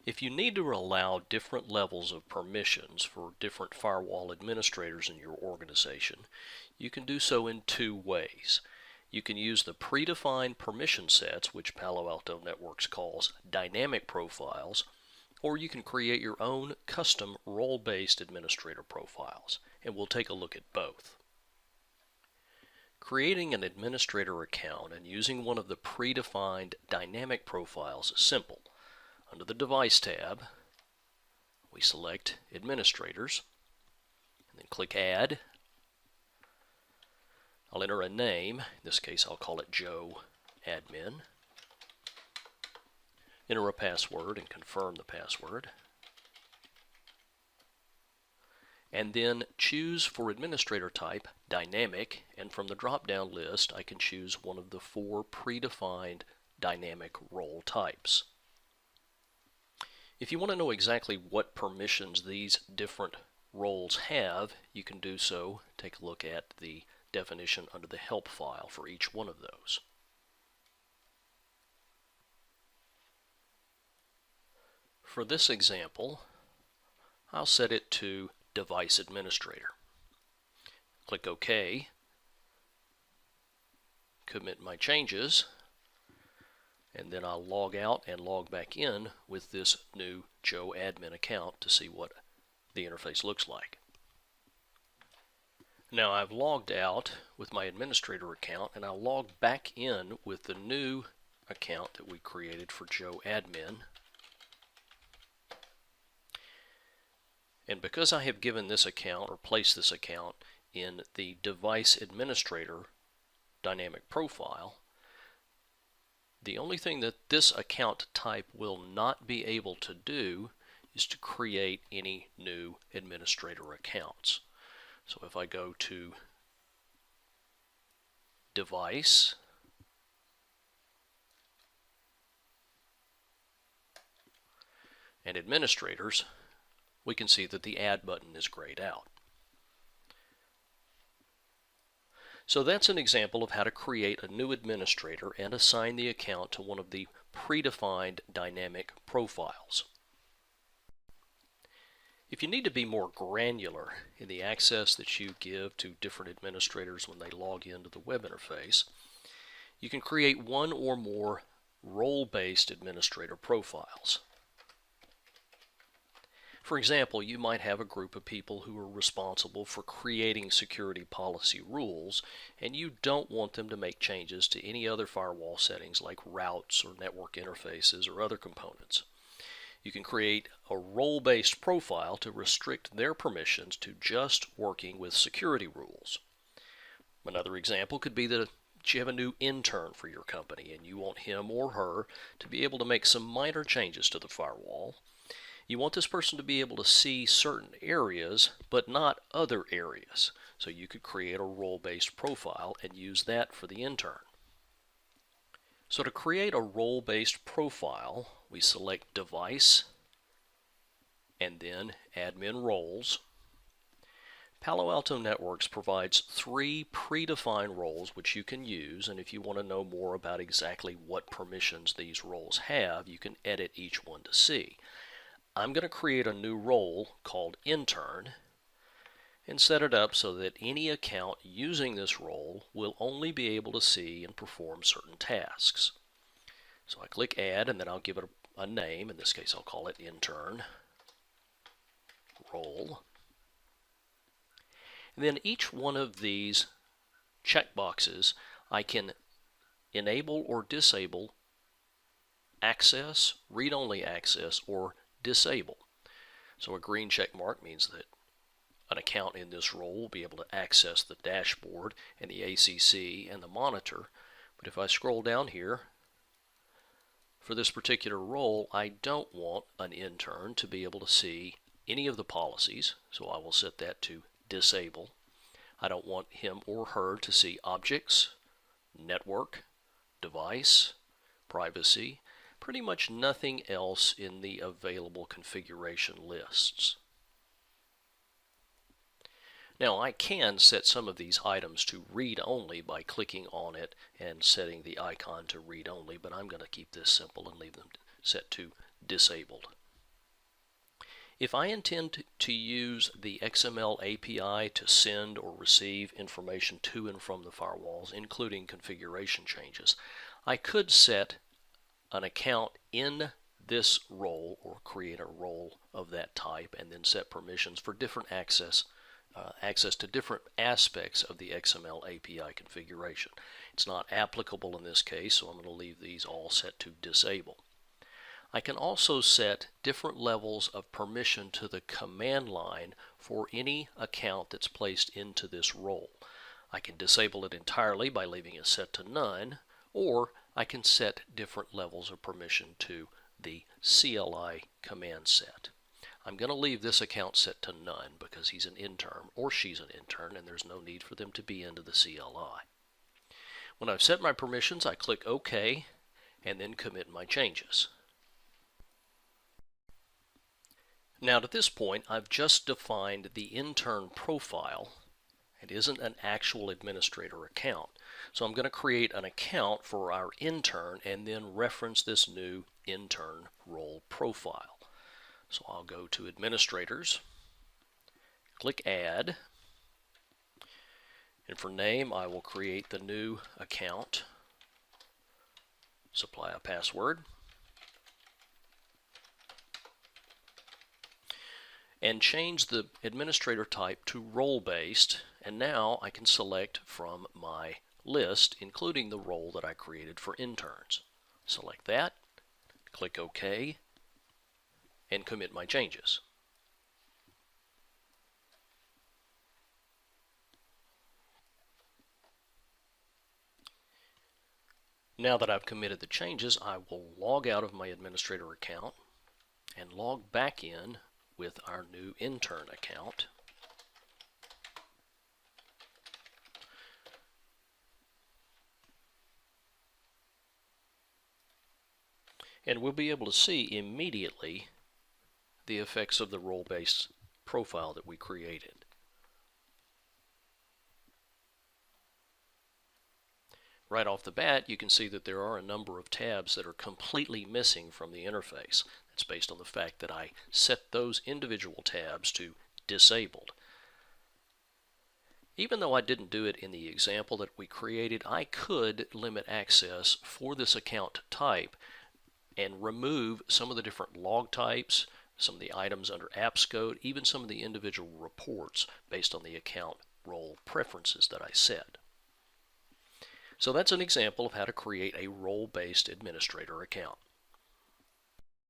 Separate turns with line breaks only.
If you need to allow different levels of permissions for different firewall administrators in your organization, you can do so in two ways. You can use the predefined permission sets, which Palo Alto Networks calls dynamic profiles, or you can create your own custom role-based administrator profiles, and we'll take a look at both. Creating an administrator account and using one of the predefined dynamic profiles is simple. Under the Device tab, we select Administrators, and then click Add. I'll enter a name. In this case, I'll call it Joe Admin. Enter a password and confirm the password. And then choose for administrator type Dynamic, and from the drop-down list I can choose one of the 4 predefined dynamic role types. If you want to know exactly what permissions these different roles have, you can do so. Take a look at the definition under the help file for each one of those. For this example, I'll set it to Device Administrator. Click OK, commit my changes, and then I'll log out and log back in with this new Joe Admin account to see what the interface looks like. Now I've logged out with my administrator account, and I'll log back in with the new account that we created for Joe Admin. And because I have given this account or placed this account in the Device Administrator dynamic profile, the only thing that this account type will not be able to do is to create any new administrator accounts. So if I go to Device, and Administrators, we can see that the Add button is grayed out. So that's an example of how to create a new administrator and assign the account to one of the predefined dynamic profiles. If you need to be more granular in the access that you give to different administrators when they log into the web interface, you can create one or more role-based administrator profiles. For example, you might have a group of people who are responsible for creating security policy rules, and you don't want them to make changes to any other firewall settings like routes or network interfaces or other components. You can create a role-based profile to restrict their permissions to just working with security rules. Another example could be that you have a new intern for your company and you want him or her to be able to make some minor changes to the firewall. You want this person to be able to see certain areas but not other areas. So you could create a role-based profile and use that for the intern. So to create a role-based profile, we select Device and then Admin Roles. Palo Alto Networks provides 3 predefined roles which you can use, and if you want to know more about exactly what permissions these roles have, you can edit each one to see. I'm going to create a new role called Intern and set it up so that any account using this role will only be able to see and perform certain tasks. So I click Add, and then I'll give it a name. In this case, I'll call it Intern Role. And then each one of these checkboxes I can enable or disable access, read-only access, or disable. So a green check mark means that an account in this role will be able to access the dashboard and the ACC and the monitor. But if I scroll down here, for this particular role, I don't want an intern to be able to see any of the policies, so I will set that to disable. I don't want him or her to see objects, network, device, privacy, pretty much nothing else in the available configuration lists. Now I can set some of these items to read only by clicking on it and setting the icon to read only, but I'm going to keep this simple and leave them set to disabled. If I intend to use the XML API to send or receive information to and from the firewalls, including configuration changes, I could set an account in this role or create a role of that type and then set permissions for different access to different aspects of the XML API configuration. It's not applicable in this case, so I'm going to leave these all set to disable. I can also set different levels of permission to the command line for any account that's placed into this role. I can disable it entirely by leaving it set to none, or I can set different levels of permission to the CLI command set. I'm going to leave this account set to none because he's an intern or she's an intern and there's no need for them to be into the CLI. When I've set my permissions, I click OK and then commit my changes. Now at this point, I've just defined the intern profile. It isn't an actual administrator account. So I'm going to create an account for our intern and then reference this new intern role profile. So I'll go to Administrators, click Add, and for name I will create the new account, supply a password, and change the administrator type to role-based, and now I can select from my list, including the role that I created for interns. Select that, click OK, and commit my changes. Now that I've committed the changes, I will log out of my administrator account and log back in with our new intern account. And we'll be able to see immediately the effects of the role-based profile that we created. Right off the bat, you can see that there are a number of tabs that are completely missing from the interface. That's based on the fact that I set those individual tabs to disabled. Even though I didn't do it in the example that we created, I could limit access for this account type and remove some of the different log types, some of the items under apps code, even some of the individual reports based on the account role preferences that I set. So that's an example of how to create a role-based administrator account.